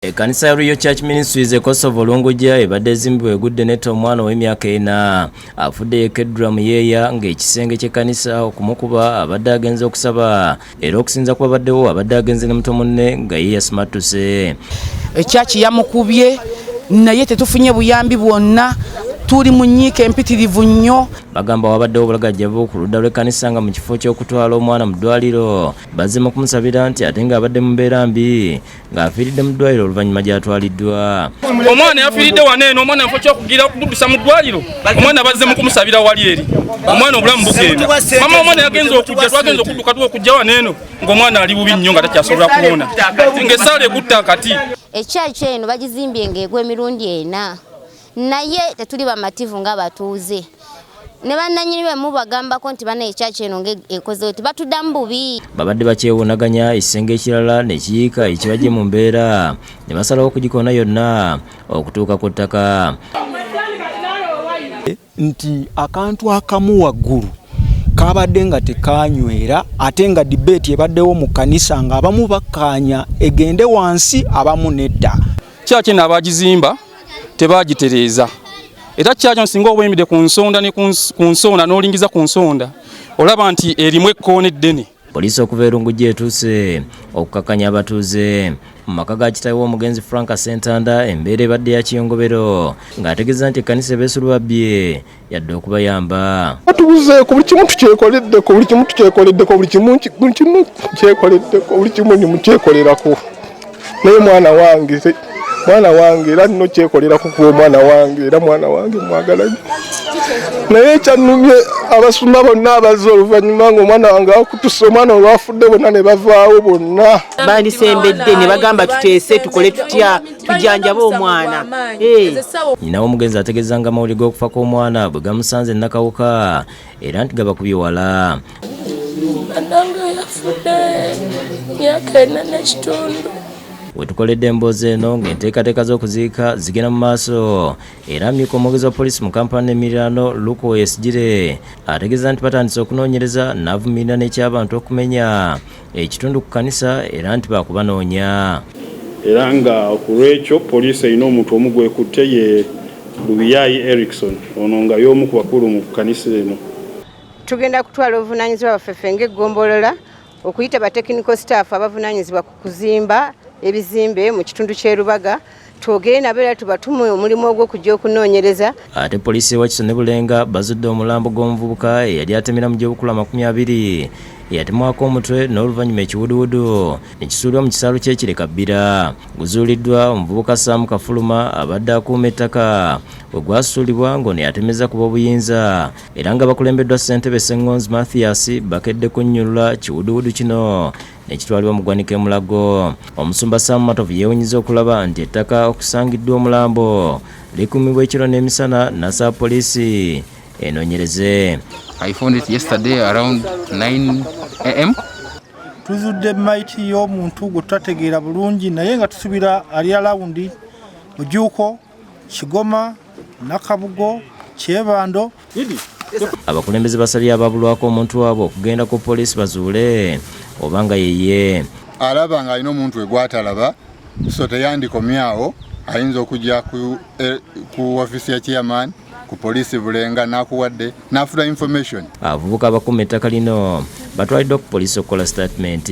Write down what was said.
Ekkanisa ya Real Church Ministries Kosovo Lungujja ebadde ezimbibwa egudde netta omwana w'emyaka 4 afudde yekeddwa mu yeeya ng'ekisenge ky'ekkanisa okumukuba abadde agenze okusaba era okusinza ku Wabaddewo abadde agenze ne muto munne nga ye yasimattuse. Ekyaki yamukubye naye tetufunye buyambi bwonna, tuli mu nnyiike empitirivu nnyo. Bagamba Wabaddewo bulagajjavu ku ludda lw'ekkanisa nga mu kifo ky'okutwala omwana mu ddwaliro bazze mu kumusabira nti ate ng'abadde mu mbeera mbi ng'afiiridde mu ddwaliro oluvannyuma gy'atwaliddwa. Omwana yafiiridde waneeno, omwana mu kifo ky'okugira okuddusa mu ddwaliro, omwana bazze mu kumusabira wali eri, omwana obulamu bugenda. Mama omwana yagenze okujja, twagenze okudduka okujja waneeno ng'omwana ali bubi nnyo nga takyasobola kuwona, ng'essaala ekutta akati. Ekyaki eno bagizimbye ng'egwa emirundi 4 naye tetuli bamativu ng'abatuuze. Ne bannannyini be mubagambako nti bana ekyaki eno ng'ekoze oti batuddamu bubi. Babadde bakyewunaganya ekisenge ekirala ne kiyiika ekibajje mu mbeera ne basalawo okugikoona yonna okutuuka ku ttaka. Nti akantu akamu waggulu kabadde nga tekanywera ate nga debate ebaddewo mu kkanisa nga abamu bakkaanya egende wansi abamu nedda. Kyaki n'abagizimba tebagitereeza. Era kyakyo singa obwemide ku nsonda ne ku nsonda n'olingiza ku nsonda olaba nti erimu ekkoona eddene. Poliisi okuva e Lungujja etuuse okukakkanya abatuuze mu maka ga kitaawe w'omugenzi Frank Sentanda embeera ebadde ya kiyongobero ng'ategeeza nti ekkanisa ebeesulubabbye yadde okubayamba. Batubuzeeko buli kimu tukyekoleddeko, buli kimu tukyekoleddeko, buli kimu kyekoleddeko, buli kimu nimukyekolerako. Naye mwana wange era nno kyekolerako kuba omwana wange era mwana wange mwagala nnyo. Naye kyannumye abasumba bonna abazze oluvannyuma ng'omwana wange akutusse, omwana olwafudde bonna ne bavaawo bonna. Bandisembedde ne bagamba tuteese tukole tutya tujanjabe omwana. Nnyina w'omugenzi ategeeza nga amawulire g'okufa kw'omwana bwe gamusanze nnakawuka era nti gabakubye wala. Nange yafudde myaka 4 n'ekitundu. Wetukoledde emboozi eno ng'enteekateeka z'okuziika zigenda mu maaso era amyuka omwogezi wa poliisi mu kampala emiriraano Luko Yesigire ategeeza nti batandise okunoonyereza n'avumirira n'ekyabantu okumenya ekitundu ku kkanisa era nti baakubanoonya. Era nga okulwekyo poliisi erina omuntu omu gwekutte ye Buyayi Erikson, ono nga y'omu ku bakulu mu kkanisa eno. Tugenda kutwala obuvunaanyizibwa baffe ng'eggombolola okuyita ba technical staff abavunaanyizibwa ku kuzimba ebizimbe mu kitundu ky'e Lubaga, twogere nabo era tubatume omulimu ogw'okujja okunoonyereza. Ate poliisi ewakiso ne Bulenga bazudde omulambo gw'omuvubuka eyali atemera mu gy'obukula 20 eyatemwako omutwe n'oluvannyuma ekiwuduwudu ne kisuulibwa mu kisaalu ky'Ekirekabira. Guzuuliddwa omuvubuka Sam Kafuluma abadde akuuma ettaka bwe gwasuulibwa ng'ono yatemeza kuba obuyinza era nga bakulembeddwa ssentebe Ssengonzi Mathias bakedde kunnyulula kiwuduwudu kino nekitwalibwa mu ggwanika e Mulago. Omusumba Sam Matovu yeewunyizza okulaba nti ettaka okusangiddwa omulambo likumibwa ekiro n'emisana n'asaba poliisi enoonyereze. I found it yesterday around 9 AM. Tuzudde maiti y'omuntu gwe tutategeera bulungi naye nga tusubira ali alawundi Bujuuko, Kigoma, Nakabugo, Kyebando. Abakulembeze basabye ababulwako omuntu waabwe okugenda ku poliisi bazuule obanga yeye alaba nga alina omuntu egwatalaba so teyandikomyawo ayinza okujja ku ofisi ya chairman ku poliisi Bulenga n'akuwadde n'afuna information. Abavubuka abakuuma ettaka lino batwaliddwa ku poliisi okukola statement.